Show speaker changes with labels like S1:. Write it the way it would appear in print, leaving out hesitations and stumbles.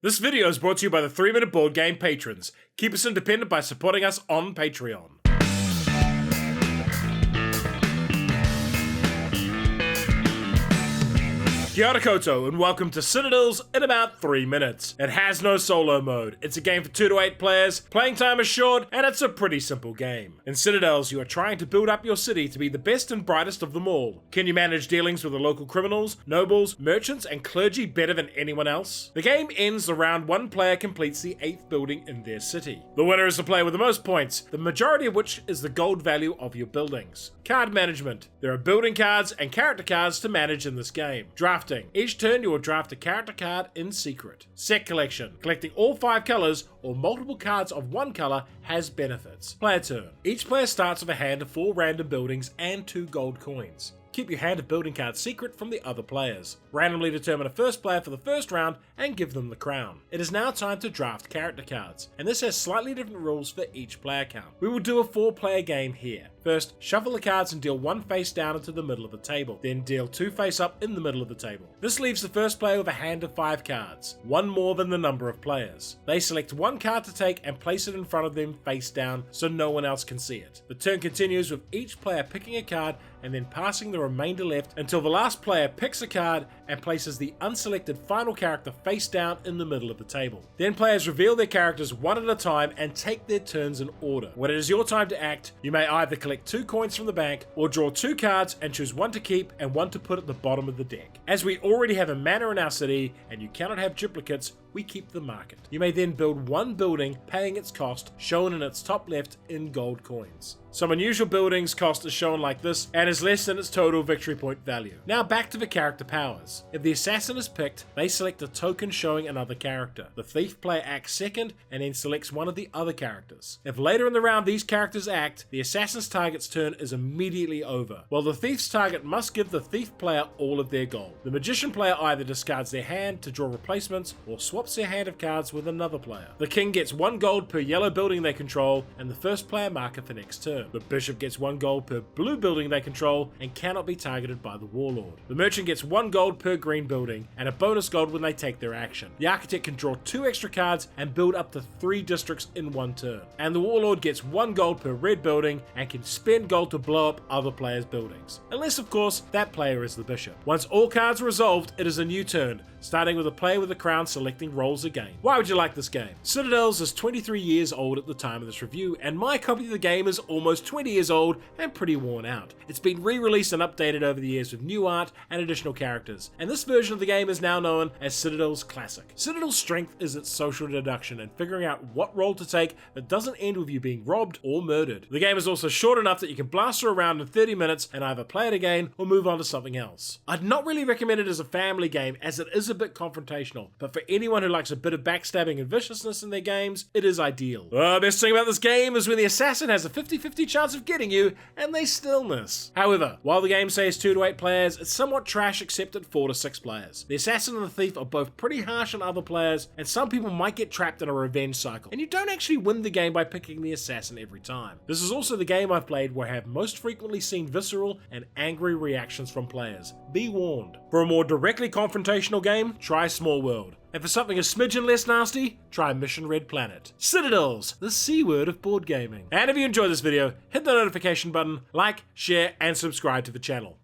S1: This video is brought to you by the 3-Minute Board Game patrons. Keep us independent by supporting us on Patreon. Kia ora koutou, and welcome to Citadels in about 3 minutes. It has no solo mode, it's a game for 2 to 8 players, playing time is short, and it's a pretty simple game. In Citadels, you are trying to build up your city to be the best and brightest of them all. Can you manage dealings with the local criminals, nobles, merchants, and clergy better than anyone else? The game ends the round one player completes the 8th building in their city. The winner is the player with the most points, the majority of which is the gold value of your buildings. Card management. There are building cards and character cards to manage in this game. Drafting. Each turn you will draft a character card in secret. Set collection. Collecting all 5 colors or multiple cards of one color has benefits. Player turn. Each player starts with a hand of 4 random buildings and 2 gold coins. Keep your hand of building cards secret from the other players. Randomly determine a first player for the first round and give them the crown. It is now time to draft character cards, and this has slightly different rules for each player count. We will do a 4-player game here. First, shuffle the cards and deal 1 face down into the middle of the table. Then deal 2 face up in the middle of the table. This leaves the first player with a hand of 5 cards, 1 more than the number of players. They select 1 card to take and place it in front of them face down so no one else can see it. The turn continues with each player picking a card and then passing the remainder left until the last player picks a card and places the unselected final character face down in the middle of the table. Then players reveal their characters one at a time and take their turns in order. When it is your time to act, you may either collect 2 coins from the bank or draw 2 cards and choose 1 to keep and 1 to put at the bottom of the deck. As we already have a manor in our city and you cannot have duplicates, we keep the market. You may then build 1 building paying its cost, shown in its top left in gold coins. Some unusual buildings cost is shown like this and is less than its total victory point value. Now back to the character powers. If the assassin is picked, they select a token showing another character. The thief player acts second and then selects one of the other characters. If later in the round these characters act, the assassin's target's turn is immediately over, while the thief's target must give the thief player all of their gold. The magician player either discards their hand to draw replacements or swaps their hand of cards with another player. The king gets 1 gold per yellow building they control and the first player marker for next turn. The bishop gets 1 gold per blue building they control and cannot be targeted by the warlord. The merchant gets 1 gold per green building and a bonus gold when they take their action. The architect can draw 2 extra cards and build up to 3 districts in 1 turn. And the warlord gets 1 gold per red building and can spend gold to blow up other players' buildings. Unless, of course, that player is the bishop. Once all cards are resolved, it is a new turn, starting with a player with a crown selecting roles again. Why would you like this game? Citadels is 23 years old at the time of this review, and my copy of the game is almost 20 years old and pretty worn out. It's been re-released and updated over the years with new art and additional characters, and this version of the game is now known as Citadels Classic. Citadel's strength is its social deduction and figuring out what role to take that doesn't end with you being robbed or murdered. The game is also short enough that you can blast through around in 30 minutes and either play it again or move on to something else. I'd not really recommend it as a family game as it is a bit confrontational, but for anyone who likes a bit of backstabbing and viciousness in their games, it is ideal. The best thing about this game is when the assassin has a 50-50 chance of getting you and they still miss. However, while the game says 2 to 8 players, it's somewhat trash except at 4 to 6 players. The assassin and the thief are both pretty harsh on other players, and some people might get trapped in a revenge cycle, and you don't actually win the game by picking the assassin every time. This is also the game I've played where I have most frequently seen visceral and angry reactions from players. Be warned. For a more directly confrontational game, try Small World. And for something a smidgen less nasty, try Mission Red Planet. Citadels, the C word of board gaming. And if you enjoyed this video, hit the notification button, like, share, and subscribe to the channel.